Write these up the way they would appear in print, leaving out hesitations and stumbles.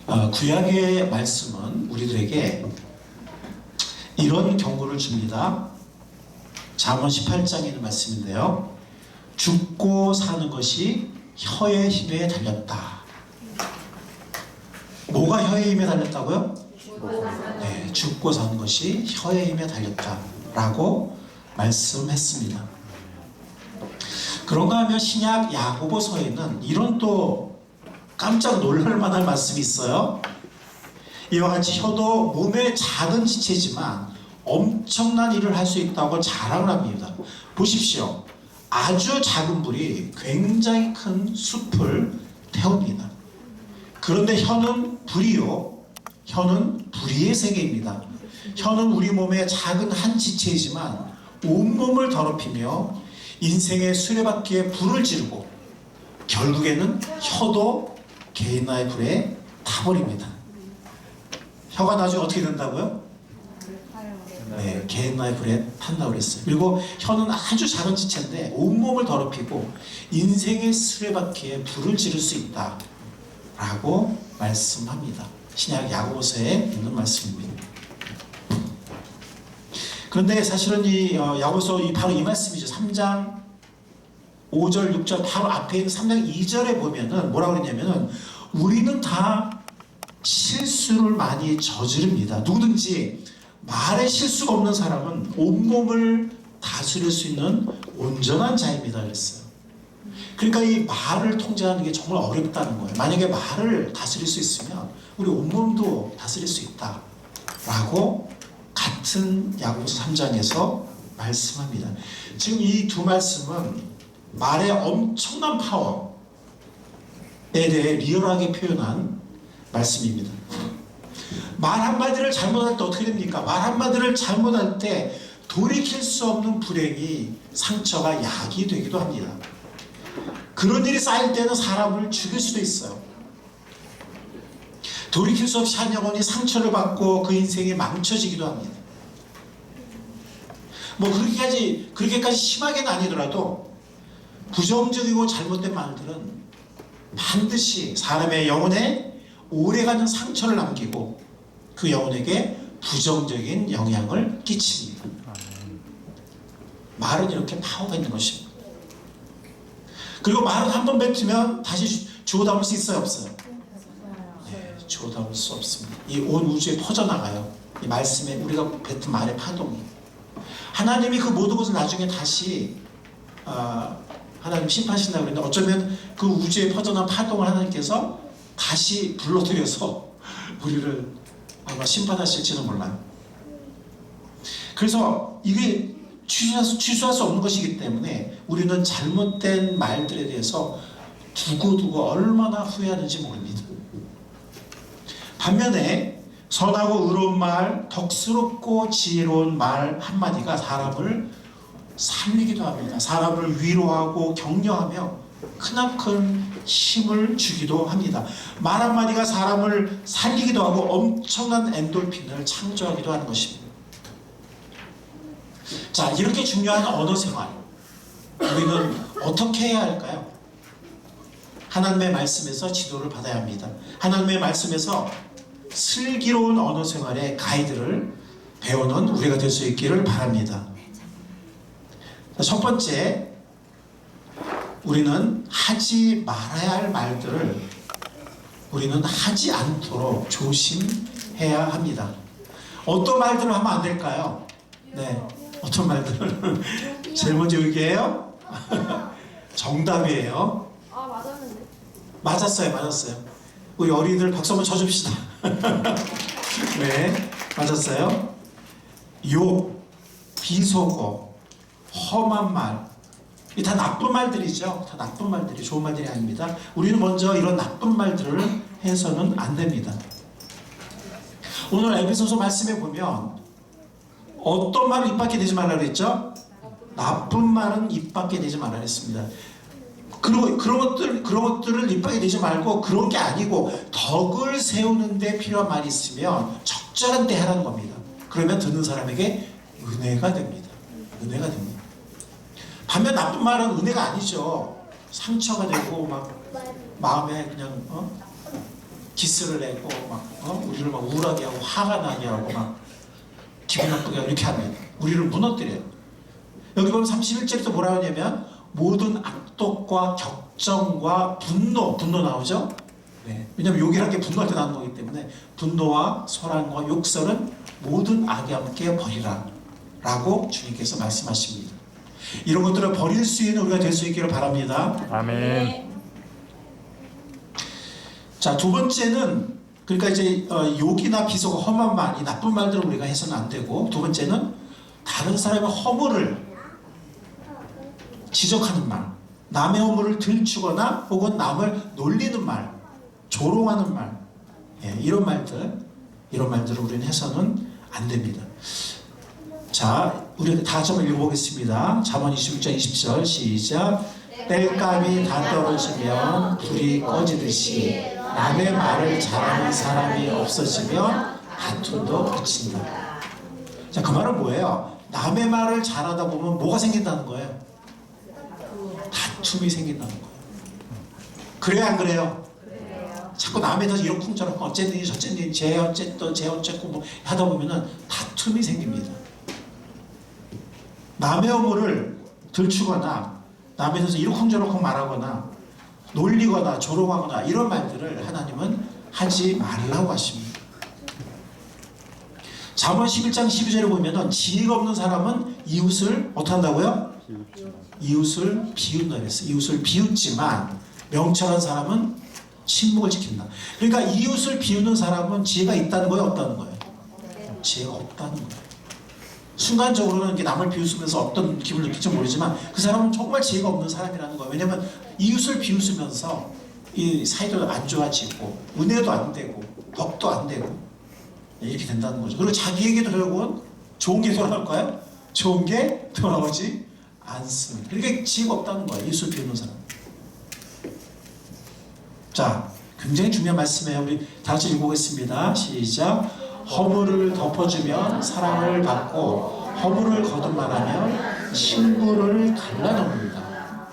구약의 말씀은 우리들에게 이런 경고를 줍니다. 잠언 18장에 있는 말씀인데요. 죽고 사는 것이 혀의 힘에 달렸다. 뭐가 혀의 힘에 달렸다고요? 네, 죽고 사는 것이 혀의 힘에 달렸다 라고 말씀했습니다. 그런가 하면 신약 야고보서에는 이런 또 깜짝 놀랄 만한 말씀이 있어요. 이와 같이 혀도 몸의 작은 지체지만 엄청난 일을 할 수 있다고 자랑을 합니다. 보십시오. 아주 작은 불이 굉장히 큰 숲을 태웁니다. 그런데 혀는 불이요. 혀는 불의의 세계입니다. 혀는 우리 몸의 작은 한 지체이지만 온몸을 더럽히며 인생의 수레바퀴에 불을 지르고 결국에는 혀도 개인나의 불에 타버립니다. 혀가 나중에 어떻게 된다고요? 네, 개인나의 불에 탄다고 그랬어요. 그리고 혀는 아주 작은 지체인데 온몸을 더럽히고 인생의 수레바퀴에 불을 지를 수 있다 라고 말씀합니다. 신약 야고보서에 있는 말씀입니다. 그런데 사실은 이 야고보서 바로 이 말씀이죠. 3장 5절 6절 바로 앞에 있는 3장 2절에 보면은 뭐라고 그러냐면은 우리는 다 실수를 많이 저지릅니다. 누구든지 말에 실수가 없는 사람은 온몸을 다스릴 수 있는 온전한 자입니다 그랬어요. 그러니까 이 말을 통제하는 게 정말 어렵다는 거예요. 만약에 말을 다스릴 수 있으면 우리 온몸도 다스릴 수 있다 라고 같은 야고보서 3장에서 말씀합니다. 지금 이 두 말씀은 말의 엄청난 파워에 대해 리얼하게 표현한 말씀입니다. 말 한마디를 잘못할 때 어떻게 됩니까? 말 한마디를 잘못할 때 돌이킬 수 없는 불행이 상처가 약이 되기도 합니다. 그런 일이 쌓일 때는 사람을 죽일 수도 있어요. 돌이킬 수 없이 한 영혼이 상처를 받고 그 인생이 망쳐지기도 합니다. 뭐 그렇게까지 심하게는 아니더라도 부정적이고 잘못된 말들은 반드시 사람의 영혼에 오래가는 상처를 남기고 그 영혼에게 부정적인 영향을 끼칩니다. 말은 이렇게 파워가 있는 것입니다. 그리고 말은 한번 뱉으면 다시 주워 담을 수 있어요, 없어요? 네, 주워 담을 수 없습니다. 이 온 우주에 퍼져나가요. 이 말씀에 우리가 뱉은 말의 파동이. 하나님이 그 모든 것을 나중에 다시 하나님 심판하신다고 그랬는데 어쩌면 그 우주에 퍼져난 파동을 하나님께서 다시 불러들여서 우리를 아마 심판하실지는 몰라요. 그래서 이게 취소할 수 없는 것이기 때문에 우리는 잘못된 말들에 대해서 두고두고 얼마나 후회하는지 모릅니다. 반면에 선하고 의로운 말, 덕스럽고 지혜로운 말 한마디가 사람을 살리기도 합니다. 사람을 위로하고 격려하며 크나큰 힘을 주기도 합니다. 말 한마디가 사람을 살리기도 하고 엄청난 엔돌핀을 창조하기도 하는 것입니다. 자, 이렇게 중요한 언어 생활 우리는 어떻게 해야 할까요? 하나님의 말씀에서 지도를 받아야 합니다. 하나님의 말씀에서 슬기로운 언어 생활의 가이드를 배우는 우리가 될 수 있기를 바랍니다. 첫 번째, 우리는 하지 말아야 할 말들을 우리는 하지 않도록 조심해야 합니다. 어떤 말들을 하면 안 될까요? 네, 어떤 말들을? 제일 먼저 얘기해요? 정답이에요. 아, 맞았는데. 맞았어요. 우리 어린이들 박수 한번 쳐줍시다. 네, 맞았어요. 욕, 비속어, 험한 말, 이 다 나쁜 말들이죠. 다 나쁜 말들이 좋은 말들이 아닙니다. 우리는 먼저 이런 나쁜 말들을 해서는 안 됩니다. 오늘 에베소서 말씀에 보면 어떤 말을 입 밖에 내지 말라 그랬죠? 나쁜 말은 입 밖에 내지 말라 그랬습니다. 그리고 그런 것들을 입 밖에 내지 말고 그런 게 아니고 덕을 세우는 데 필요한 말이 있으면 적절한 때 하라는 겁니다. 그러면 듣는 사람에게 은혜가 됩니다. 은혜가 됩니다. 반면 나쁜 말은 은혜가 아니죠. 상처가 되고 막 마음에 그냥 기스를 내고 막 우리를 막 우울하게 하고 화가 나게 하고 막 기분 나쁘게 하고 이렇게 합니다. 우리를 무너뜨려요. 여기 보면 31절에도 뭐라고 하냐면 모든 악독과 격정과 분노 나오죠? 네. 왜냐하면 욕이라는 게 분노할 때 나오는 거기 때문에 분노와 소란과 욕설은 모든 악에 함께 버리라 라고 주님께서 말씀하십니다. 이런 것들을 버릴 수 있는 우리가 될 수 있기를 바랍니다. 아멘. 자, 두 번째는 그러니까 이제 욕이나 비속어, 험한 말, 이 나쁜 말들을 우리가 해서는 안 되고, 두 번째는 다른 사람의 허물을 지적하는 말, 남의 허물을 들추거나 혹은 남을 놀리는 말, 조롱하는 말, 이런 말들을 우리는 해서는 안 됩니다. 자, 우리 다 같이 한번 읽어보겠습니다. 잠언 26장 20절 시작. 땔감이 다 떨어지면 불이 꺼지듯이 남의 말을 잘하는 사람이 없어지면 다툼도 그친다. 자, 그 말은 뭐예요? 남의 말을 잘하다 보면 뭐가 생긴다는 거예요? 다툼이 생긴다는 거예요. 그래요, 안 그래요? 자꾸 남에 대해서 이런 쿵저런 어쨌니 저쨌니 쟤 어쨌고 뭐 하다 보면은 다툼이 생깁니다. 남의 허물을 들추거나 남에 대해서 이러쿵저러쿵 말하거나 놀리거나 조롱하거나 이런 말들을 하나님은 하지 말라고 하십니다. 잠언 11장 12절에 보면은 지혜가 없는 사람은 이웃을 어떻게 한다고요? 이웃을 비웃는다 그랬어요. 이웃을 비웃지만 명철한 사람은 침묵을 지킨다. 그러니까 이웃을 비웃는 사람은 지혜가 있다는 거예요, 없다는 거예요? 지혜가 없다는 거예요. 순간적으로는 이렇게 남을 비웃으면서 어떤 기분을 느낄지 모르지만 그 사람은 정말 지혜가 없는 사람이라는 거예요. 왜냐하면 이웃을 비웃으면서 이 사이도 안 좋아지고 은혜도 안 되고 덕도 안 되고 이렇게 된다는 거죠. 그리고 자기에게도 결국은 좋은 게 돌아올까요? 좋은 게 돌아오지 않습니다. 그러니까 지혜가 없다는 거예요, 이웃을 비웃는 사람. 자, 굉장히 중요한 말씀이에요. 우리 다 같이 읽어보겠습니다. 시작. 허물을 덮어주면 사랑을 받고 허물을 거듭말하면 친구를 갈라놓는다.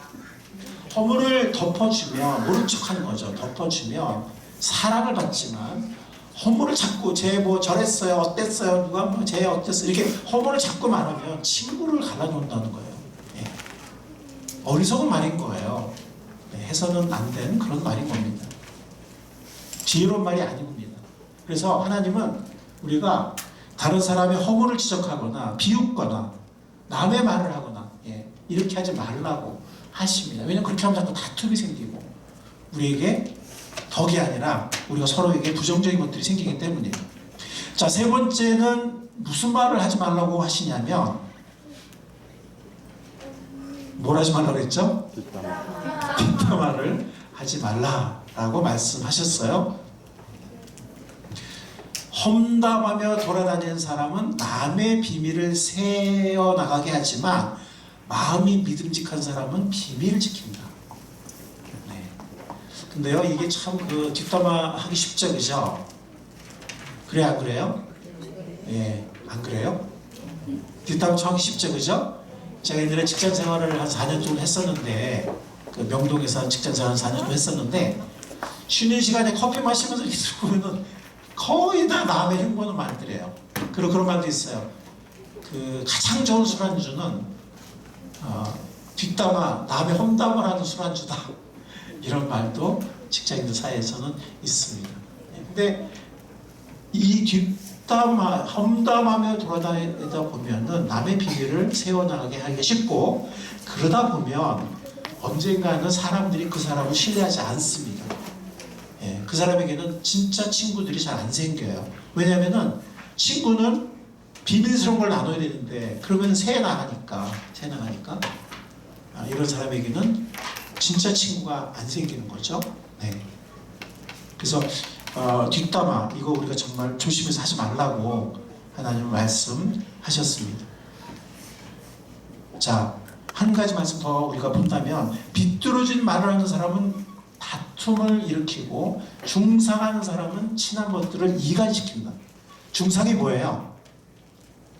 허물을 덮어주면 모른 척하는 거죠. 덮어주면 사랑을 받지만 허물을 자꾸 쟤 뭐 저랬어요, 어땠어요, 누가 뭐 쟤 어땠어요 이렇게 허물을 자꾸 말하면 친구를 갈라놓는다는 거예요. 어리석은 말인 거예요. 해서는 안 된 그런 말인 겁니다. 지혜로운 말이 아닌 겁니다. 그래서 하나님은 우리가 다른 사람의 허물을 지적하거나 비웃거나 남의 말을 하거나 이렇게 하지 말라고 하십니다. 왜냐하면 그렇게 하면 자꾸 다툼이 생기고 우리에게 덕이 아니라 우리가 서로에게 부정적인 것들이 생기기 때문이에요. 자, 세 번째는 무슨 말을 하지 말라고 하시냐면 뭘 하지 말라고 했죠? 뒷담화를 하지 말라라고 말씀하셨어요. 험담하며 돌아다니는 사람은 남의 비밀을 새어나가게 하지만 마음이 믿음직한 사람은 비밀을 지킨다. 네. 근데요, 이게 참 뒷담화하기 쉽죠, 그죠? 그래, 안 그래요? 예, 안 그래요? 뒷담화 하기 쉽죠, 그죠? 제가 옛날에 직장 생활을 한 4년 정도 했었는데, 그 명동에서 직장 생활 한 4년 정도 했었는데, 쉬는 시간에 커피 마시면서 이렇게 들어보면은 거의 다 남의 흉보는 말들이에요. 그리고 그런 말도 있어요. 그 가장 좋은 술안주는 뒷담화, 남의 험담을 하는 술안주다. 이런 말도 직장인들 사이에서는 있습니다. 근데 이 뒷담화, 험담하며 돌아다니다 보면은 남의 비밀을 세워나가게 하기가 쉽고 그러다 보면 언젠가는 사람들이 그 사람을 신뢰하지 않습니다. 그 사람에게는 진짜 친구들이 잘 안 생겨요. 왜냐하면은 친구는 비밀스러운 걸 나눠야 되는데 그러면 새 나가니까 이런 사람에게는 진짜 친구가 안 생기는 거죠. 네. 그래서 뒷담화 이거 우리가 정말 조심해서 하지 말라고 하나님 말씀하셨습니다. 자, 한 가지 말씀 더 우리가 본다면 비뚤어진 말을 하는 사람은 다툼을 일으키고 중상하는 사람은 친한 것들을 이간시킨다. 중상이 뭐예요?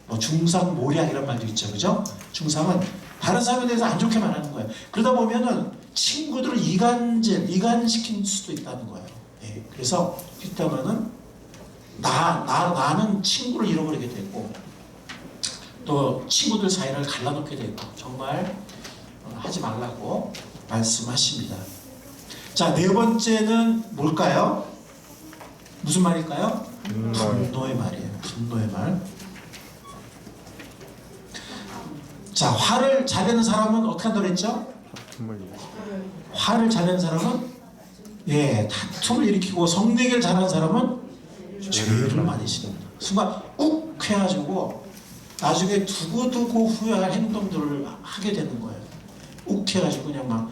뭐 중상모략이란 말도 있죠, 그죠? 중상은 다른 사람에 대해서 안 좋게 말하는 거예요. 그러다 보면은 친구들을 이간시킬 수도 있다는 거예요. 예, 그래서 뒷담화는 나는 친구를 잃어버리게 되고 또 친구들 사이를 갈라놓게 되고 정말 하지 말라고 말씀하십니다. 자, 네 번째는 뭘까요? 무슨 말일까요? 분노의 말이에요. 분노의 말. 자, 화를 잘 내는 사람은 어떻게 한다고 했죠? 화를 잘 내는 사람은 다툼을 일으키고 성내기를 잘하는 사람은 죄를 많이 지릅니다. 순간 욱 해가지고 나중에 두고두고 후회할 행동들을 하게 되는 거예요. 욱 해가지고 그냥 막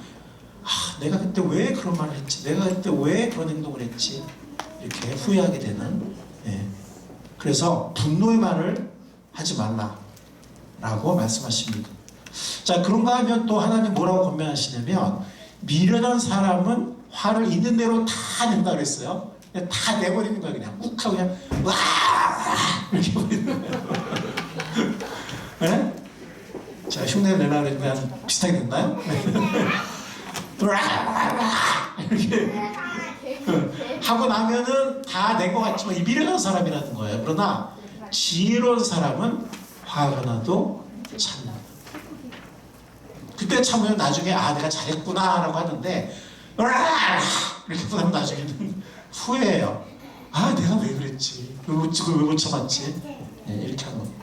내가 그때 왜 그런 말을 했지? 내가 그때 왜 그런 행동을 했지? 이렇게 후회하게 되는. 그래서 분노의 말을 하지 말라라고 말씀하십니다. 자, 그런가 하면 또 하나님 뭐라고 권면하시냐면 미련한 사람은 화를 있는 대로 다 낸다 그랬어요. 그냥 다 내버리는 거예요. 그냥 욱 하고 그냥 와 이렇게 버리는 거예요. 네? 자, 흉내를 내려고 했는데 비슷하게 됐나요? 이렇게 하고 나면은 다 낸 것 같지만 이 미련한 사람이라는 거예요. 그러나 지혜로운 사람은 화가 나도 참는다. 그때 참으면 나중에 내가 잘했구나 라고 하는데 이렇게 하면 나중에는 후회해요. 내가 왜 그랬지? 왜 못 참았지? 이렇게 하는 거예요.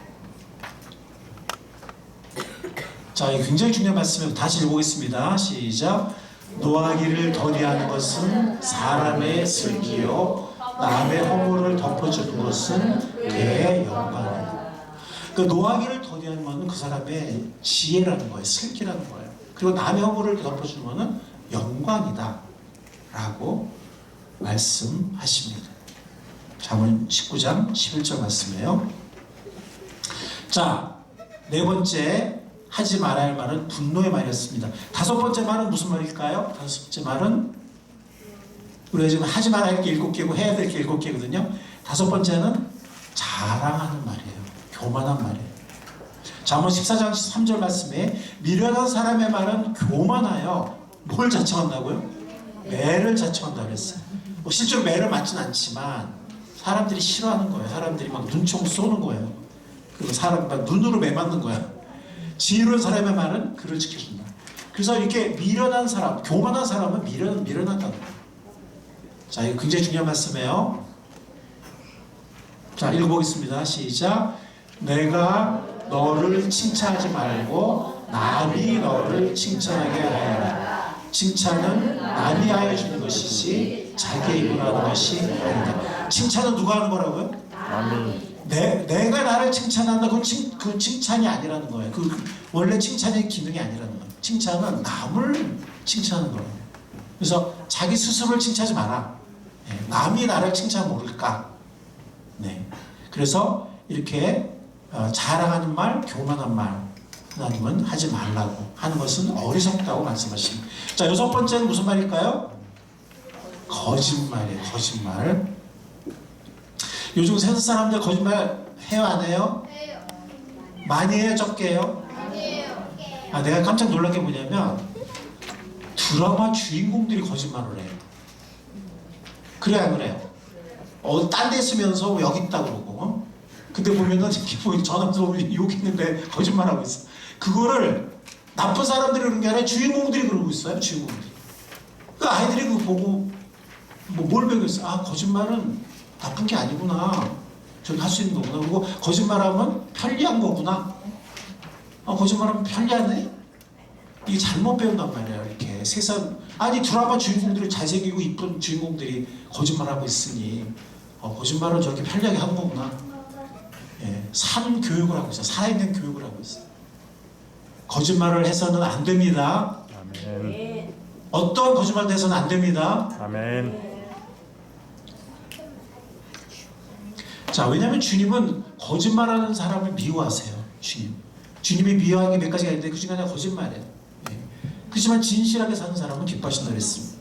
자, 굉장히 중요한 말씀이에요. 다시 읽어보겠습니다. 시작. 노하기를 더디하는 것은 사람의 슬기요 남의 허물을 덮어주는 것은 그의 영광이다. 그 노하기를 더디하는 것은 그 사람의 지혜라는 거예요. 슬기라는 거예요. 그리고 남의 허물을 덮어주는 것은 영광이다 라고 말씀하십니다. 잠언 19장 11절 말씀이에요. 자, 네 번째 하지 말아야 할 말은 분노의 말이었습니다. 다섯 번째 말은 무슨 말일까요? 다섯 번째 말은 우리가 지금 하지 말아야 할 게 7개고 해야 될 게 7개거든요. 다섯 번째는 자랑하는 말이에요. 교만한 말이에요. 잠언 14장 3절 말씀에 미련한 사람의 말은 교만하여 뭘 자청한다고요? 매를 자청한다고 그랬어요. 실제로 매를 맞진 않지만 사람들이 싫어하는 거예요. 사람들이 막 눈총 쏘는 거예요. 그리고 사람 막 눈으로 매 맞는 거야. 지혜로운 사람의 말은 그를 지켜준다. 그래서 이렇게 미련한 사람, 교만한 사람은 미련하다는 거예요. 자, 이거 굉장히 중요한 말씀이에요. 자, 읽어보겠습니다. 시작. 내가 너를 칭찬하지 말고 남이 너를 칭찬하게 하여라. 칭찬은 남이 하여 주는 것이지 자기 입으로 하는 것이 아니다. 칭찬은 누가 하는 거라고요? 남이. 내가 나를 칭찬한다. 그건 칭찬이 아니라는 거예요. 원래 칭찬의 기능이 아니라는 거예요. 칭찬은 남을 칭찬하는 거예요. 그래서 자기 스스로를 칭찬하지 마라. 남이 나를 칭찬 모를까. 그래서 이렇게 자랑하는 말, 교만한 말 하나님은 하지 말라고 하는 것은 어리석다고 말씀하십니다. 자, 여섯 번째는 무슨 말일까요? 거짓말이에요. 거짓말. 요즘 세상 사람들 거짓말 해요, 안 해요? 해요. 많이 해요, 적게 해요? 많이 해요. 내가 깜짝 놀란 게 뭐냐면 드라마 주인공들이 거짓말을 해요. 그래 안 그래요? 딴 데 있으면서 여기 있다고 그러고 근데 보면은 전화도 오면 여기 있는데 거짓말하고 있어. 그거를 나쁜 사람들이 그런 게 아니라 주인공들이 그러고 있어요. 주인공들이. 그 아이들이 그거 보고 뭘 배우겠어? 거짓말은 나쁜 게 아니구나. 저기 할 수 있는 거구나. 그리고 거짓말하면 편리한 거구나. 거짓말하면 편리하네? 이게 잘못 배운단 말이에요. 이렇게 세상 드라마 주인공들이 잘생기고 이쁜 주인공들이 거짓말하고 있으니 거짓말은 저렇게 편리하게 하는 거구나. 산 교육을 하고 있어요. 살아있는 교육을 하고 있어요. 거짓말을 해서는 안 됩니다. 아멘. 어떤 거짓말도 해서는 안 됩니다. 아멘. 자, 왜냐하면 주님은 거짓말하는 사람을 미워하세요. 주님이 미워하는 게 몇 가지가 있는데 그 중에 하나가 거짓말이에요. 그렇지만 진실하게 사는 사람은 기뻐하신다 그랬습니다.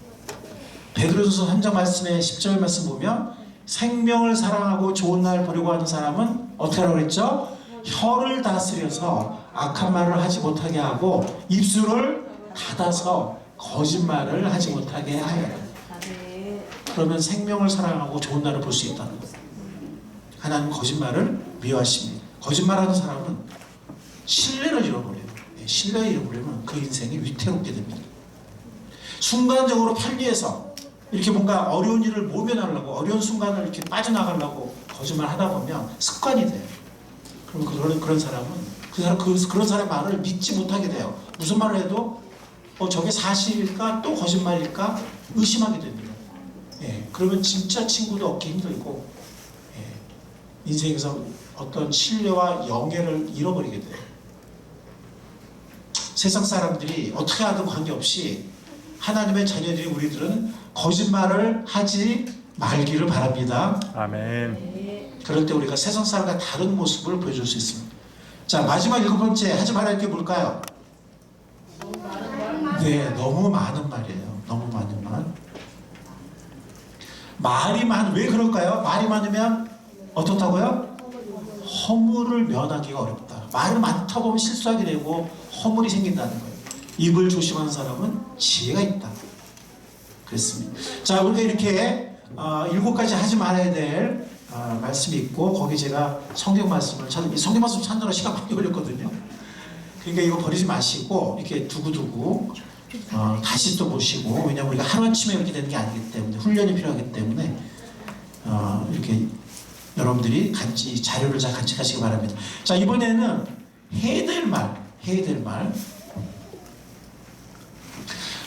베드로전서 3장 말씀에 10절 말씀 보면 생명을 사랑하고 좋은 날 보려고 하는 사람은 어떻게 하라고 그랬죠? 혀를 다스려서 악한 말을 하지 못하게 하고 입술을 닫아서 거짓말을 하지 못하게 하여라. 아멘. 그러면 생명을 사랑하고 좋은 날을 볼 수 있다는 거예요. 하나님은 거짓말을 미워하십니다. 거짓말하는 사람은 신뢰를 잃어버려요. 신뢰를 잃어버리면 그 인생이 위태롭게 됩니다. 순간적으로 편리해서 이렇게 뭔가 어려운 일을 모면하려고, 어려운 순간을 이렇게 빠져나가려고 거짓말 하다 보면 습관이 돼요. 그럼 그런 사람은 그런 사람의 말을 믿지 못하게 돼요. 무슨 말을 해도 저게 사실일까 또 거짓말일까 의심하게 됩니다. 그러면 진짜 친구도 얻기 힘들고 인생에서 어떤 신뢰와 영예를 잃어버리게 돼요. 세상 사람들이 어떻게 하든 관계없이 하나님의 자녀들이 우리들은 거짓말을 하지 말기를 바랍니다. 아멘. 그럴 때 우리가 세상 사람과 다른 모습을 보여줄 수 있습니다. 자, 마지막 7번째 하지 말아야 할 게 뭘까요? 네, 너무 많은 말이에요. 너무 많은 말. 왜 그럴까요? 말이 많으면 어떻다고요? 허물을 면하기가 어렵다. 말을 많다 보면 실수하게 되고 허물이 생긴다는 거예요. 입을 조심하는 사람은 지혜가 있다. 그렇습니다. 자, 우리가 이렇게 7가지 하지 말아야 될 말씀이 있고, 거기 제가 성경 말씀을 찾느라 시간 많이 걸렸거든요. 그러니까 이거 버리지 마시고 이렇게 두고두고 다시 또 보시고, 왜냐하면 우리가 하루아침에 이렇게 되는 게 아니기 때문에 훈련이 필요하기 때문에 이렇게 여러분들이 같이 자료를 잘 간직하시기 바랍니다. 자, 이번에는 해야 될 말.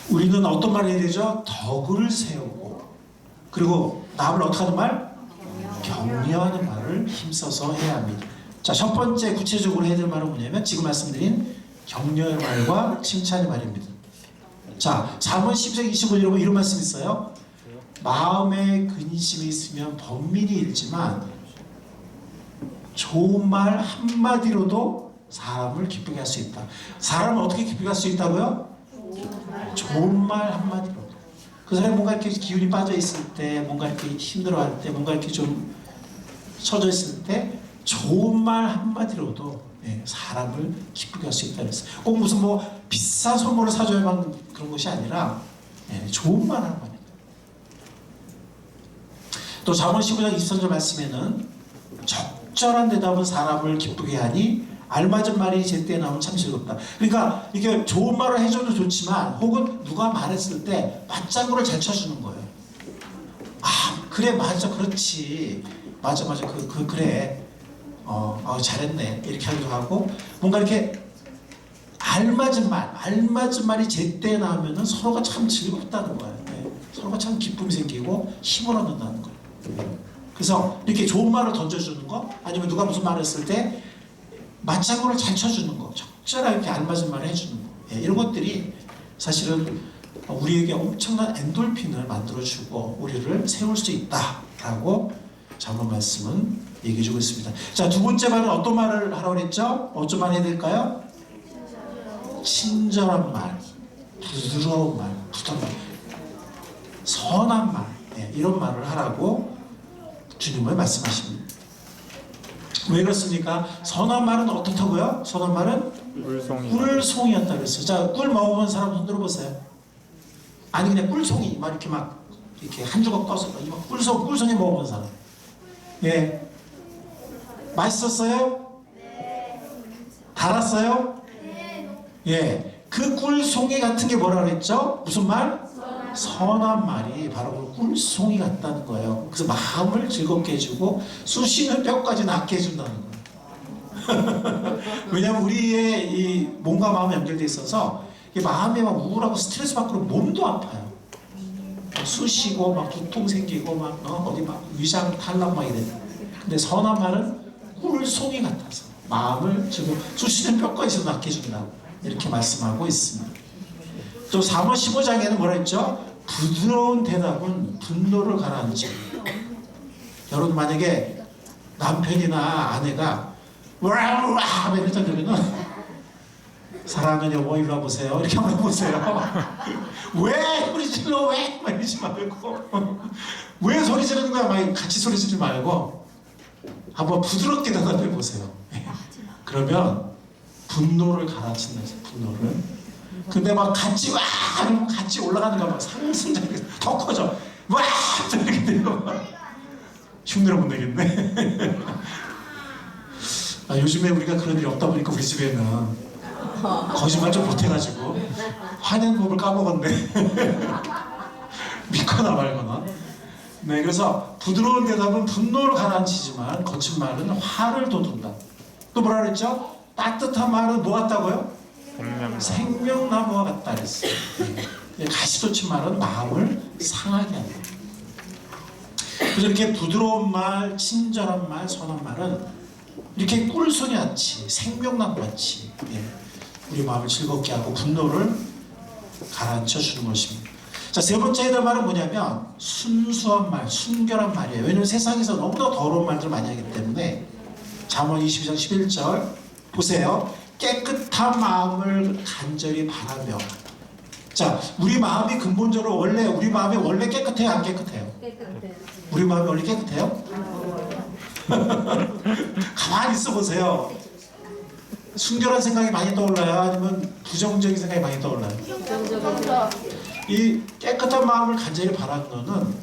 우리는 어떤 말을 해야 되죠? 덕을 세우고, 그리고 남을 어떻게 하는 말? 격려하는 말을 힘써서 해야 합니다. 자, 첫 번째 구체적으로 해야 될 말은 뭐냐면 지금 말씀드린 격려의 말과 칭찬의 말입니다. 자, 잠언 10장 25절 이런 말씀이 있어요. 마음에 근심이 있으면 번민이 일지만 좋은 말 한마디로도 사람을 기쁘게 할 수 있다. 사람을 어떻게 기쁘게 할 수 있다고요? 좋은 말 한마디로. 그 사람이 뭔가 이렇게 기운이 빠져 있을 때, 뭔가 이렇게 힘들어할 때, 뭔가 이렇게 좀 처져 있을 때 좋은 말 한마디로도 사람을 기쁘게 할 수 있다 그랬어요. 꼭 무슨 비싼 선물을 사줘야만 그런 것이 아니라 좋은 말 한마디. 또 잠언 15장 23절 말씀에는 적절한 대답은 사람을 기쁘게 하니 알맞은 말이 제때에 나오면 참 즐겁다. 그러니까 이게 좋은 말을 해줘도 좋지만, 혹은 누가 말했을 때 맞장구를 잘 쳐주는 거예요. 그래, 맞아, 그렇지, 맞아, 그래, 잘했네, 이렇게 하기도 하고, 뭔가 이렇게 알맞은 말이 제때에 나오면은 서로가 참 즐겁다는 거예요. 서로가 참 기쁨이 생기고 힘을 얻는다는 거예요. 그래서 이렇게 좋은 말을 던져주는 거, 아니면 누가 무슨 말을 했을 때 맞장구를 잘 쳐주는 거, 적절하게 이렇게 알맞은 말을 해주는 거, 이런 것들이 사실은 우리에게 엄청난 엔돌핀을 만들어주고 우리를 세울 수 있다라고 잠언 말씀은 얘기해주고 있습니다. 자, 두 번째 말은 어떤 말을 하라고 그랬죠? 어떤 말 해야 될까요? 친절한 말, 부드러운 말, 선한 말, 이런 말을 하라고 주님은 말씀하십니다. 왜 그렇습니까? 선한 말은 어떻다고요? 선한 말은 꿀송이였다 그랬어요. 자, 꿀 먹어본 사람 손 들어보세요. 아니, 그냥 꿀송이 이렇게 한 조각 떠서 꿀송이 먹어본 사람. 맛있었어요? 네. 달았어요? 네. 그 꿀송이 같은 게 뭐라 그랬죠? 무슨 말? 선한 말이 바로 그 꿀송이 같다는 거예요. 그래서 마음을 즐겁게 해주고 쑤시는 뼈까지 낫게 해준다는 거예요. 왜냐하면 우리의 이 몸과 마음이 연결되어 있어서 마음이 막 우울하고 스트레스 받고 몸도 아파요. 쑤시고 막 두통 생기고 어디 위장 탈락 막 이래. 근데 선한 말은 꿀송이 같아서 마음을 지금 쑤시는 뼈까지 낫게 해준다고 이렇게 말씀하고 있습니다. 또 잠언 15장에는 뭐라 했죠? 부드러운 대답은 분노를 가라앉히고. 여러분, 만약에 남편이나 아내가 와와 이랬다 그러면 사랑하는 여보 이리 와보세요, 이렇게 한번 해보세요. 왜 소리 질러, 왜 이러지 말고 왜 소리 지르는 거야, 막 같이 소리 지르지 말고 한번 부드럽게 대답해 보세요. 그러면 분노를 가라앉힌다. 분노를. 근데 막 같이 올라가는 거 막 상승적이 더 커져. 되겠는데요? 흉내를 못 내겠네. 요즘에 우리가 그런 일이 없다 보니까 우리 집에는 거짓말 좀 못해가지고 화내는 법을 까먹었네. 믿거나 말거나. 네, 그래서 부드러운 대답은 분노를 가라앉히지만 거친 말은 화를 돋운다. 또 뭐라 그랬죠? 따뜻한 말은 뭐 같다고요? 생명나무와 같다 그랬어요. 가시돋친 말은 마음을 상하게 한다. 그래서 이렇게 부드러운 말, 친절한 말, 선한 말은 이렇게 꿀송이 같이 생명나무 같이 우리 마음을 즐겁게 하고 분노를 가라앉혀 주는 것입니다. 자, 세 번째 해야 될 말은 뭐냐면 순수한 말, 순결한 말이에요. 왜냐하면 세상에서 너무나 더러운 말들을 많이 하기 때문에. 잠언 22장 11절 보세요. 깨끗한 마음을 간절히 바라며. 자, 우리 마음이 근본적으로 우리 마음이 원래 깨끗해요, 안 깨끗해요? 깨끗해. 우리 마음이 원래 깨끗해요? 가만히 있어 보세요. 순결한 생각이 많이 떠올라요? 아니면 부정적인 생각이 많이 떠올라요? 이 깨끗한 마음을 간절히 바라는 것은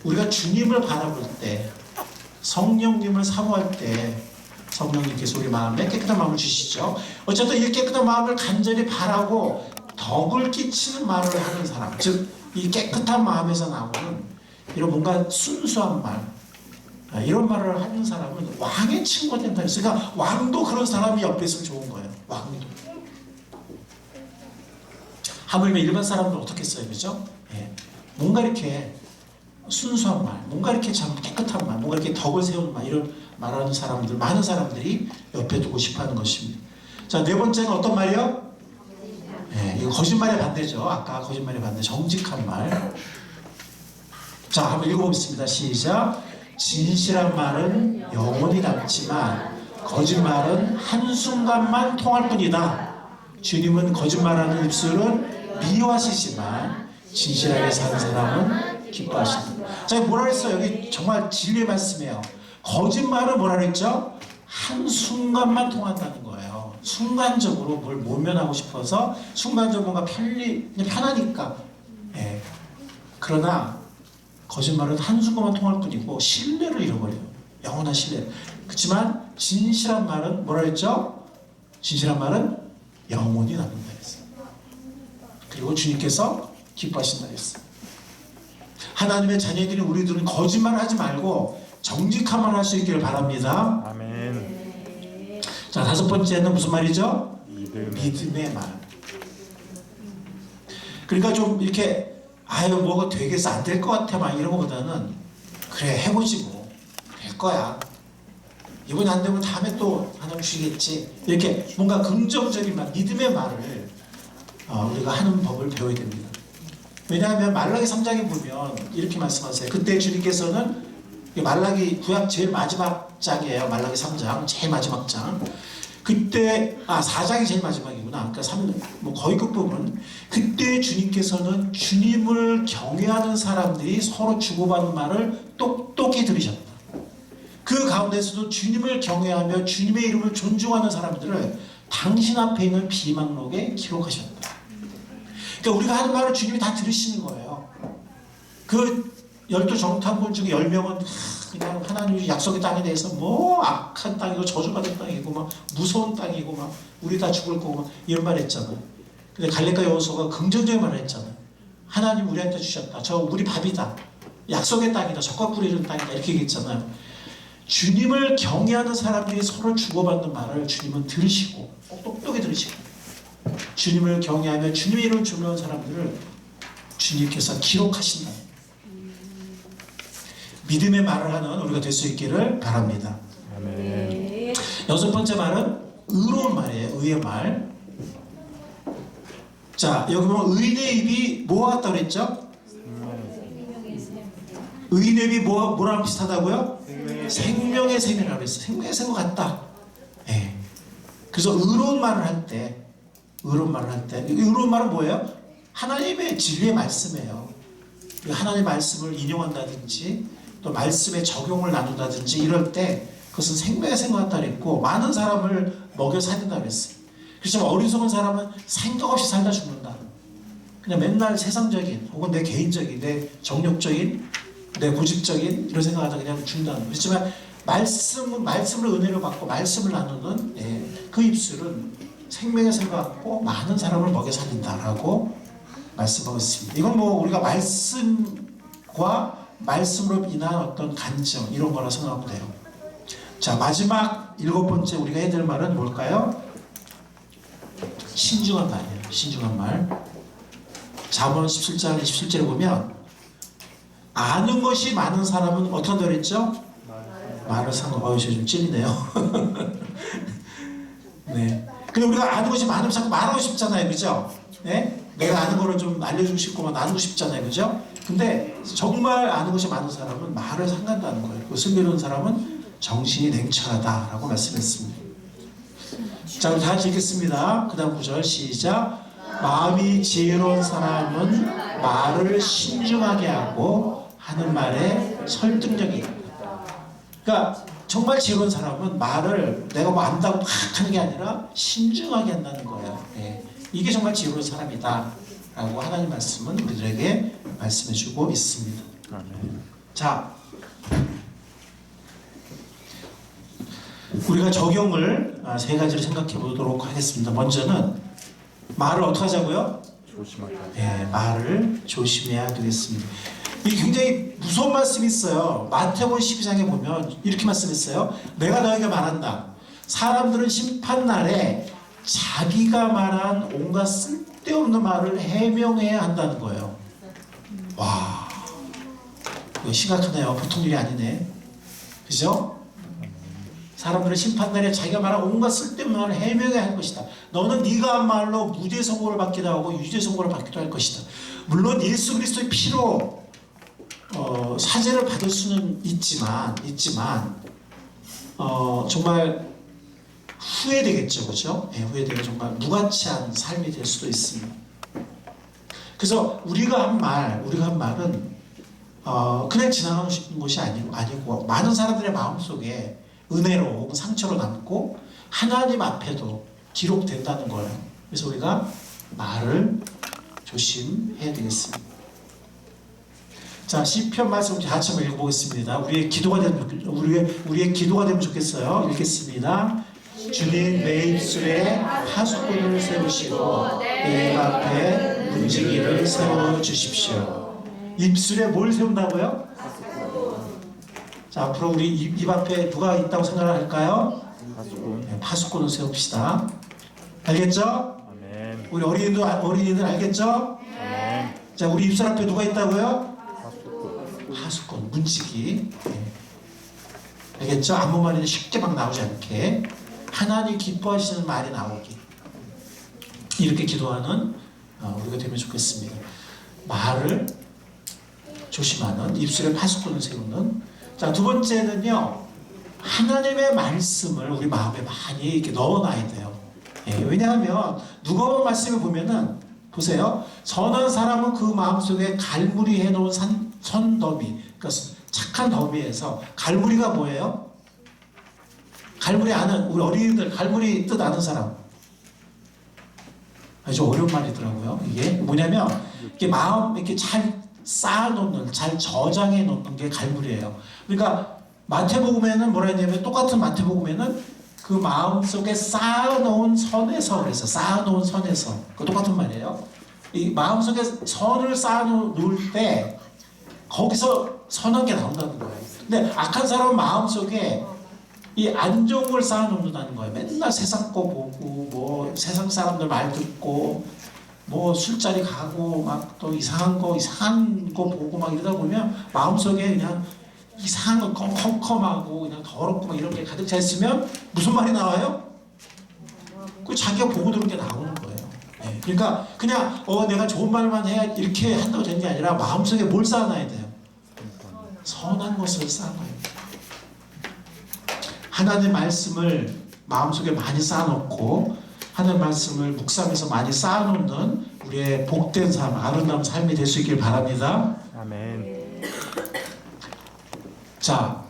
우리가 주님을 바라볼 때, 성령님을 사모할 때 성령님께서 우리 마음에 깨끗한 마음을 주시죠. 어쨌든 이 깨끗한 마음을 간절히 바라고 덕을 끼치는 말을 하는 사람, 즉 이 깨끗한 마음에서 나오는 이런 뭔가 순수한 말, 이런 말을 하는 사람은 왕의 친구가 된다 했어요. 그러니까 왕도 그런 사람이 옆에 있으면 좋은 거예요. 왕도. 하물며 일반 사람들은 어떻게 써요, 그죠? 뭔가 이렇게 순수한 말, 뭔가 이렇게 참 깨끗한 말, 뭔가 이렇게 덕을 세우는 말, 이런 말하는 사람들, 많은 사람들이 옆에 두고 싶어하는 것입니다. 자, 네 번째는 어떤 말이요? 이거 거짓말의 반대죠. 아까 거짓말의 반대, 정직한 말. 자, 한번 읽어보겠습니다. 시작. 진실한 말은 영원히 남지만 거짓말은 한순간만 통할 뿐이다. 주님은 거짓말하는 입술은 미워하시지만 진실하게 사는 사람은 기뻐하신다. 자, 뭐라 그랬어요? 여기 정말 진리의 말씀이에요. 거짓말은 뭐라 그랬죠? 한순간만 통한다는 거예요. 순간적으로 뭘 모면하고 싶어서 순간적으로 뭔가 그냥 편하니까. 그러나 거짓말은 한순간만 통할 뿐이고 신뢰를 잃어버려요. 영원한 신뢰. 그렇지만 진실한 말은 뭐라 했죠? 진실한 말은 영원히 남는다 했어요. 그리고 주님께서 기뻐하신다 했어요. 하나님의 자녀들이 우리들은 거짓말 하지 말고 정직한 말 할 수 있기를 바랍니다. 아멘. 자, 다섯 번째는 무슨 말이죠? 믿음의 말. 그러니까 좀 이렇게 뭐가 되겠어, 안 될 것 같아 막 이런 것보다는 그래, 해보지 뭐, 될 거야, 이번에 안 되면 다음에 또 하나님 주시겠지, 이렇게 뭔가 긍정적인 말, 믿음의 말을 우리가 하는 법을 배워야 됩니다. 왜냐하면 말라기 3장에 보면 이렇게 말씀하세요. 그때 주님께서는 말라기 구약 제일 마지막 장이에요. 말라기 3장 제일 마지막 장. 그때 4장이 제일 마지막이구나. 그러니까 거의 끝부분. 그때 주님께서는 주님을 경외하는 사람들이 서로 주고받는 말을 똑똑히 들으셨다. 그 가운데서도 주님을 경외하며 주님의 이름을 존중하는 사람들을 당신 앞에 있는 비망록에 기록하셨다. 그러니까 우리가 하는 말을 주님이 다 들으시는 거예요. 그 12정탐꾼 중에 10명은 그냥 하나님의 약속의 땅에 대해서 뭐 악한 땅이고 저주받은 땅이고 막 무서운 땅이고 막 우리 다 죽을 거고 막 이런 말 했잖아요. 근데 갈렙과 여호수아가 긍정적인 말을 했잖아요. 하나님 우리한테 주셨다. 저 우리 밥이다. 약속의 땅이다. 적과 꿀이 흐르는 땅이다. 이렇게 얘기했잖아요. 주님을 경외하는 사람들이 서로 주고받는 말을 주님은 들으시고 똑똑히 들으시고, 주님을 경외하며 주님의 이름을 존경하는 사람들을 주님께서 기록하신다. 믿음의 말을 하는 우리가 될 수 있기를 바랍니다. 아멘. 여섯 번째 말은 의로운 말이에요. 의의 말. 자, 여기 보면 의인의 입이 뭐와 같다고 그랬죠? 의인의 입이 뭐랑 비슷하다고요? 생명의 샘이라고 그랬어요. 생명의 샘과 같다. 그래서 의로운 말을 할 때, 의로운 말은 뭐예요? 하나님의 진리의 말씀이에요. 하나님의 말씀을 인용한다든지 또 말씀의 적용을 나눈다든지 이럴 때 그것은 생명의 샘과 같다 그랬고, 많은 사람을 먹여 살린다 그랬어요. 그렇지만 어리석은 사람은 생각 없이 살다 죽는다. 그냥 맨날 세상적인 혹은 내 개인적인, 내 정욕적인 내 고집적인 이런 생각하다 그냥 중단. 그렇지만 말씀을 은혜로 받고 말씀을 나누는 그 입술은 생명의 생각 갖고 많은 사람을 먹여 살린다라고 말씀하고 있습니다. 이건 뭐 우리가 말씀과 말씀으로 인한 어떤 간증 이런 거라 생각하면 돼요. 자, 마지막 7번째 우리가 해야 될 말은 뭘까요? 신중한 말이에요. 신중한 말. 잠언 17장 27절에 보면 아는 것이 많은 사람은 어떤 걸 했죠? 말을 상관. 좀 찔리네요. 네. 근데 우리가 아는 것이 많으면 자꾸 말하고 싶잖아요, 그죠? 네? 내가 아는 거를 좀 알려주고 싶고 막 나누고 싶잖아요, 그죠? 근데 정말 아는 것이 많은 사람은 말을 상관다는 거예요. 그 슬기로운 사람은 정신이 냉철하다라고 말씀했습니다. 자, 그럼 다 같이 읽겠습니다. 그 다음 9절 시작. 마음이 지혜로운 사람은 말을 신중하게 하고 하는 말에 설득력이 있다. 그러니까 정말 지혜로운 사람은 말을 내가 뭐 안다고 막 하는 게 아니라 신중하게 한다는 거예요. 이게 정말 지혜로운 사람이다 라고 하나님 말씀은 우리들에게 말씀해주고 있습니다. 자, 우리가 적용을 3가지로 생각해 보도록 하겠습니다. 먼저는 말을 어떻게 하자고요? 조심하게. 말을 조심해야 되겠습니다. 이게 굉장히 무서운 말씀이 있어요. 마태복음 12장에 보면 이렇게 말씀했어요. 내가 너에게 말한다. 사람들은 심판날에 자기가 말한 온갖 쓸데없는 말을 해명해야 한다는 거예요. 와, 이거 심각하네요. 보통 일이 아니네. 그죠? 사람들은 심판날에 자기가 말한 온갖 쓸데없는 말을 해명해야 할 것이다. 너는 네가 한 말로 무죄 선고를 받기도 하고 유죄 선고를 받기도 할 것이다. 물론 예수 그리스도의 피로 사죄를 받을 수는 있지만 정말 후회되겠죠, 그렇죠? 후회되고 정말 무가치한 삶이 될 수도 있습니다. 그래서 우리가 한 말은 그냥 지나가는 것이 아니고 많은 사람들의 마음속에 은혜로 혹은 상처로 남고 하나님 앞에도 기록된다는 거예요. 그래서 우리가 말을 조심해야 되겠습니다. 자, 시편 말씀 같이 한번 읽어보겠습니다. 우리의 기도가 되면 좋겠어요. 읽겠습니다. 주님 내 입술에 파수꾼을 세우시고 내 입 앞에 문지기를 세워주십시오. 입술에 뭘 세운다고요? 자, 앞으로 우리 입 앞에 누가 있다고 생각할까요? 파수꾼을 세웁시다. 알겠죠? 아멘. 우리 어린이들 알겠죠? 아멘. 자, 우리 입술 앞에 누가 있다고요? 파수꾼, 문지기. 알겠죠? 아무 말이나 쉽게 막 나오지 않게 하나님 기뻐하시는 말이 나오기. 이렇게 기도하는 우리가 되면 좋겠습니다. 말을 조심하는, 입술에 파수꾼을 세우는. 자, 두 번째는요, 하나님의 말씀을 우리 마음에 많이 이렇게 넣어놔야 돼요. 왜냐하면 누가복음 말씀을 보면은 보세요. 선한 사람은 그 마음속에 갈무리 해놓은 선더미, 그러니까 착한 더미에서, 갈무리가 뭐예요? 갈무리 아는 우리 어린이들, 갈무리 뜻 아는 사람. 아주 어려운 말이더라고요. 이게 뭐냐면 이게 마음 이렇게 잘 쌓아놓는, 잘 저장해 놓는 게 갈무리예요. 그러니까 마태복음에는 뭐라 했냐면, 똑같은 마태복음에는 그 마음속에 쌓아놓은 선에서, 그래서 쌓아놓은 선에서, 그 똑같은 말이에요. 이 마음속에 선을 쌓아놓을 때 거기서 선한 게 나온다는 거예요. 근데 악한 사람은 마음속에 이 안 좋은 걸 쌓아놓는다는 거예요. 맨날 세상 거 보고, 뭐 세상 사람들 말 듣고, 뭐 술자리 가고, 막 또 이상한 거 보고 막 이러다 보면 마음속에 그냥 이상한 거 컴컴하고 그냥 더럽고 막 이런 게 가득 차 있으면 무슨 말이 나와요? 그 자기가 보고 들은 게 나오는 거예요. 그러니까 그냥 내가 좋은 말만 해야 이렇게 한다고 되는 게 아니라 마음속에 뭘 쌓아놔야 돼요? 선한 것을 쌓아놔야 돼요. 하나님 말씀을 마음속에 많이 쌓아놓고 하나님 말씀을 묵상해서 많이 쌓아놓는 우리의 복된 삶, 아름다운 삶이 될 수 있길 바랍니다. 아멘. 자,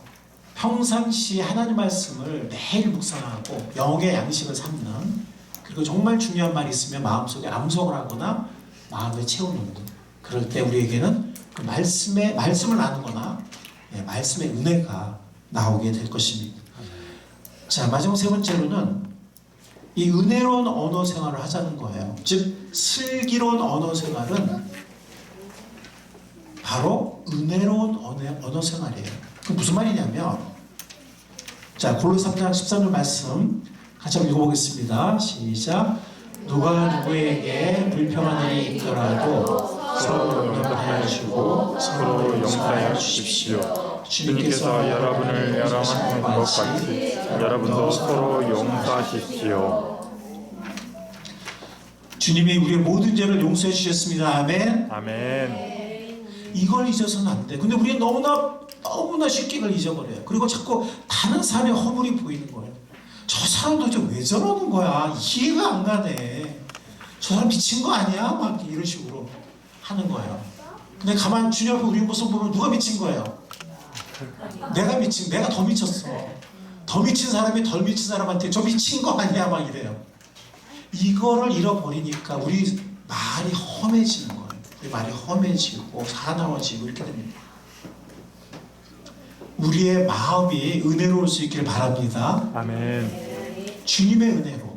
평상시 하나님 말씀을 매일 묵상하고 영의 양식을 삼는, 그리고 정말 중요한 말이 있으면 마음속에 암송을 하거나 마음에 채워놓는, 그럴 때 우리에게는 그 말씀을 나누거나 말씀의 은혜가 나오게 될 것입니다. 자, 마지막 세 번째로는 이 은혜로운 언어 생활을 하자는 거예요. 즉 슬기로운 언어 생활은 바로 은혜로운 언어 생활이에요. 그 무슨 말이냐면, 자, 골로새 3장 13절 말씀 같이 한번 읽어보겠습니다. 시작. 누가 누구에게 불평한 일이 있더라도 서로 용납하여 주고 서로 용서하여 주십시오. 주님께서 여러분을 열망하신 것 같이 여러분도 서로 용서하십시오. 주님이 우리의 모든 죄를 용서해 주셨습니다. 아멘. 아멘. 이걸 잊어서는 안 돼. 근데 우리는 너무나 쉽게 이걸 잊어버려요. 그리고 자꾸 다른 사람의 허물이 보이는 거예요. 저 사람 도대체 왜 저러는 거야? 이해가 안 가네. 저 사람 미친 거 아니야? 막 이런 식으로 하는 거예요. 근데 가만 주님 앞에 우리 모습 보면 누가 미친 거예요? 내가 더 미쳤어. 더 미친 사람이 덜 미친 사람한테 저 미친 거 아니야? 막 이래요. 이거를 잃어버리니까 우리 말이 험해지는 거예요. 우리 말이 험해지고 사나워지고 이렇게 됩니다. 우리의 마음이 은혜로울 수 있기를 바랍니다. 아멘. 주님의 은혜로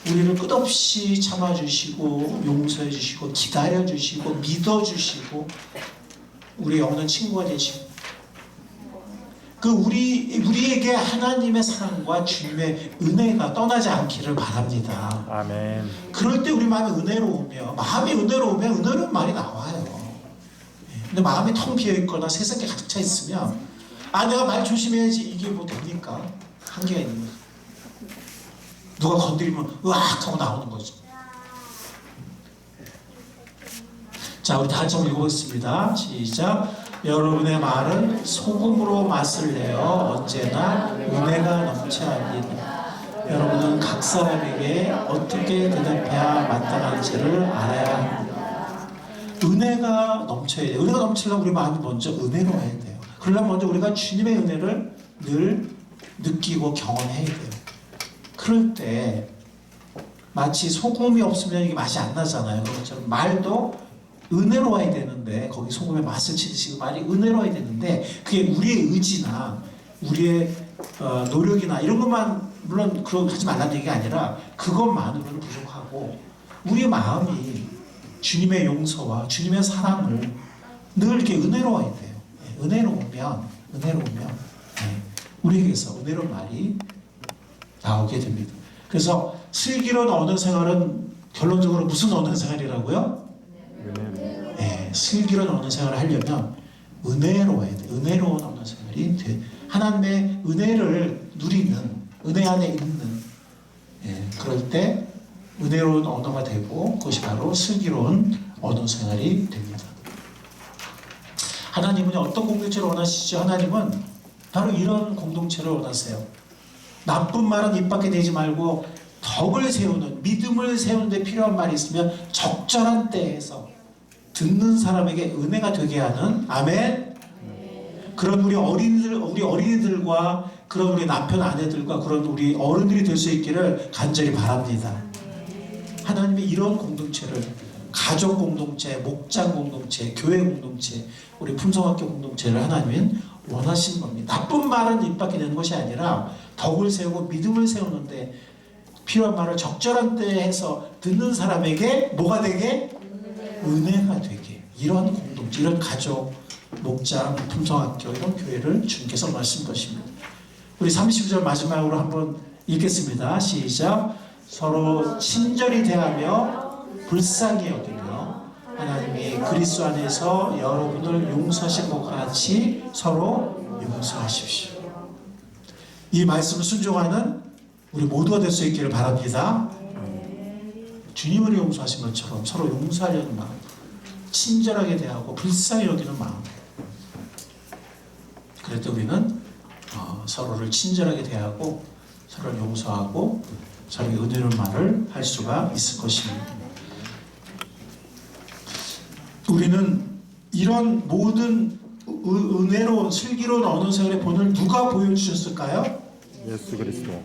우리를 끝없이 참아주시고 용서해주시고 기다려주시고 믿어주시고 우리의 영원한 친구가 되시고 우리에게 하나님의 사랑과 주님의 은혜가 떠나지 않기를 바랍니다. 아멘. 그럴 때 우리 마음이 은혜로우면 은혜로운 말이 나와요. 근데 마음이 텅 비어있거나 세상에 가득 차 있으면 내가 말 조심해야지 이게 뭐 됩니까? 한계가 있는 거죠. 누가 건드리면 으악 하고 나오는 거죠. 자, 우리 다 같이 한번 읽어보겠습니다. 시작. 여러분의 말은 소금으로 맛을 내어 언제나 은혜가 넘쳐야 합니다. 여러분은 각 사람에게 어떻게 대답해야 마땅한지를 알아야 합니다. 은혜가 넘쳐야 돼요. 은혜가 넘치려면 우리 마음이 먼저 은혜로워야 돼요. 그러려면 먼저 우리가 주님의 은혜를 늘 느끼고 경험해야 돼요. 그럴 때 마치 소금이 없으면 이게 맛이 안 나잖아요. 그것처럼 말도 은혜로워야 되는데 거기 소금의 맛을 치듯이 말이 은혜로워야 되는데 그게 우리의 의지나 우리의 노력이나 이런 것만 물론 그런 하지 말라는 얘기가 아니라 그것만으로는 부족하고 우리의 마음이 주님의 용서와 주님의 사랑을 늘 이렇게 은혜로워야 돼요. 은혜로우면 우리에게서 은혜로운 말이 나오게 됩니다. 그래서 슬기로운 언어 생활은 결론적으로 무슨 언어 생활이라고요? 슬기로운 언어 생활을 하려면 은혜로워야 돼. 은혜로운 언어 생활이 돼. 하나님의 은혜를 누리는 은혜 안에 있는 그럴 때 은혜로운 언어가 되고 그것이 바로 슬기로운 언어 생활이 됩니다. 하나님은 어떤 공동체를 원하시죠? 하나님은 바로 이런 공동체를 원하세요. 나쁜 말은 입 밖에 내지 말고 덕을 세우는 믿음을 세우는 데 필요한 말이 있으면 적절한 때에서 듣는 사람에게 은혜가 되게 하는 아멘. 그런 우리 어린이들과 그런 우리 남편 아내들과 그런 우리 어른들이 될 수 있기를 간절히 바랍니다. 하나님이 이런 공동체를 가족 공동체, 목장 공동체, 교회 공동체, 우리 품성학교 공동체를 하나님은 원하시는 겁니다. 나쁜 말은 입 밖에 내는 것이 아니라 덕을 세우고 믿음을 세우는데 필요한 말을 적절한 때에 해서 듣는 사람에게 뭐가 되게? 은혜가 되게. 이런 공동체, 이런 가족, 목장, 품성학교 이런 교회를 주님께서 말씀 것입니다. 우리 32절 마지막으로 한번 읽겠습니다. 시작. 서로 친절히 대하며 불쌍히 여기며 하나님이 그리스도 안에서 여러분을 용서하신 것 같이 서로 용서하십시오. 이 말씀을 순종하는 우리 모두가 될 수 있기를 바랍니다. 주님을 용서하신 것처럼 서로 용서하려는 마음, 친절하게 대하고 불쌍히 여기는 마음. 그럴 때 우리는 서로를 친절하게 대하고 서로를 용서하고 서로에게 은혜로운 말을 할 수가 있을 것입니다. 우리는 이런 모든 은혜로운 슬기로운 언어 생활의 본을 누가 보여주셨을까요? 예수 그리스도.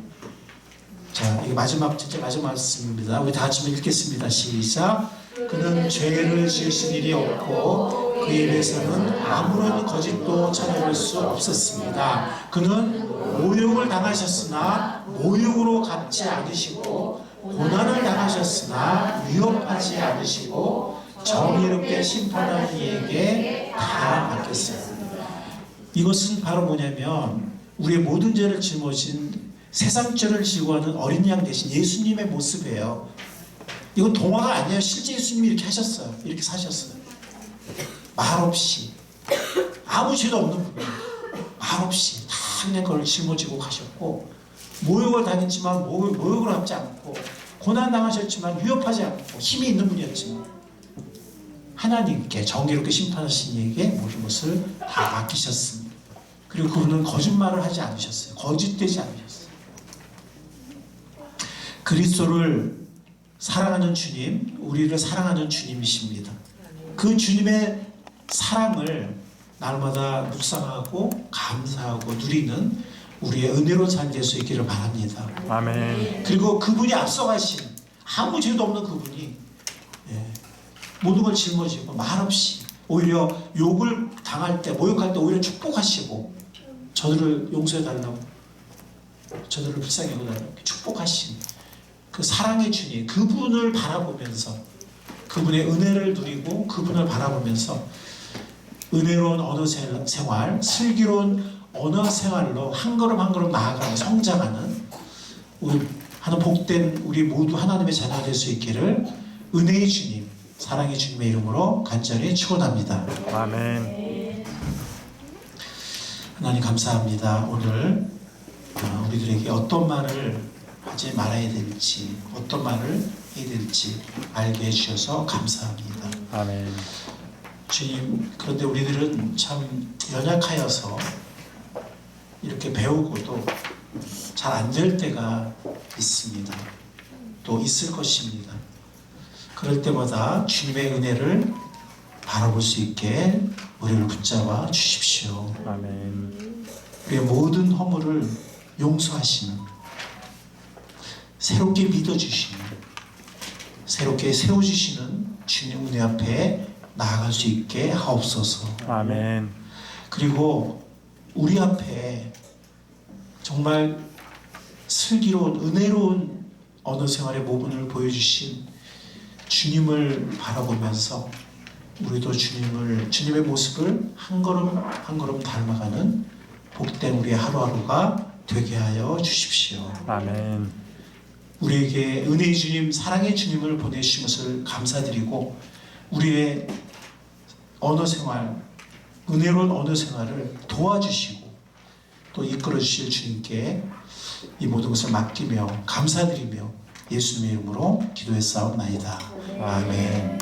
자, 이게 진짜 마지막 말씀입니다. 우리 다 같이 읽겠습니다. 시작. 그는 죄를 지으신 일이 없고 그에 입에서는 아무런 거짓도 찾아볼 수 없었습니다. 그는 모욕을 당하셨으나 모욕으로 갚지 않으시고 고난을 당하셨으나 위협하지 않으시고 정의롭게 심판하는 이에게 다 맡겼어요. 이것은 바로 뭐냐면 우리의 모든 죄를 짊어진 세상 죄를 지고 하는 어린 양 대신 예수님의 모습이에요. 이건 동화가 아니에요. 실제 예수님이 이렇게 하셨어요. 이렇게 사셨어요. 말없이 아무 죄도 없는 분이 말없이 다 그냥 그걸 짊어지고 가셨고 모욕을 당했지만 모욕을 받지 않고 고난당하셨지만 위협하지 않고 힘이 있는 분이었지만 하나님께 정의롭게 심판하신 이에게 모든 것을 다 맡기셨습니다. 그리고 그분은 거짓말을 하지 않으셨어요. 거짓되지 않으셨어요. 그리스도를 사랑하는 주님, 우리를 사랑하는 주님이십니다. 그 주님의 사랑을 날마다 묵상하고 감사하고 누리는 우리의 은혜로운 삶이 될 수 있기를 바랍니다. 아멘. 그리고 그분이 앞서가신 아무 죄도 없는 그분이 모든 걸 짊어지고 말없이 오히려 욕을 당할 때 모욕할 때 오히려 축복하시고 저들을 용서해달라고 저들을 불쌍히 여겨달라고 축복하신 그 사랑의 주님 그분을 바라보면서 그분의 은혜를 누리고 그분을 바라보면서 은혜로운 언어 생활 슬기로운 언어 생활로 한 걸음 한 걸음 나아가는 성장하는 우리 하는 복된 우리 모두 하나님의 자녀가 될 수 있기를 은혜의 주님 사랑의 주님의 이름으로 간절히 축원합니다. 아멘. 하나님 감사합니다. 오늘 우리들에게 어떤 말을 하지 말아야 될지 어떤 말을 해야 될지 알게 해주셔서 감사합니다. 아멘. 주님 그런데 우리들은 참 연약하여서 이렇게 배우고도 잘 안 될 때가 있습니다. 또 있을 것입니다. 그럴 때마다 주님의 은혜를 바라볼 수 있게 우리를 붙잡아 주십시오. 아멘. 우리의 모든 허물을 용서하시는 새롭게 믿어주시는 새롭게 세워주시는 주님 은혜 앞에 나아갈 수 있게 하옵소서. 아멘. 그리고 우리 앞에 정말 슬기로운 은혜로운 언어 생활의 모분을 보여주신 주님을 바라보면서 우리도 주님의 모습을 한 걸음 한 걸음 닮아가는 복된 우리의 하루하루가 되게 하여 주십시오. 아멘. 우리에게 은혜의 주님, 사랑의 주님을 보내주신 것을 감사드리고 우리의 언어 생활, 은혜로운 언어 생활을 도와주시고 또 이끌어 주실 주님께 이 모든 것을 맡기며 감사드리며 예수님의 이름으로 기도했사옵나이다. 아멘.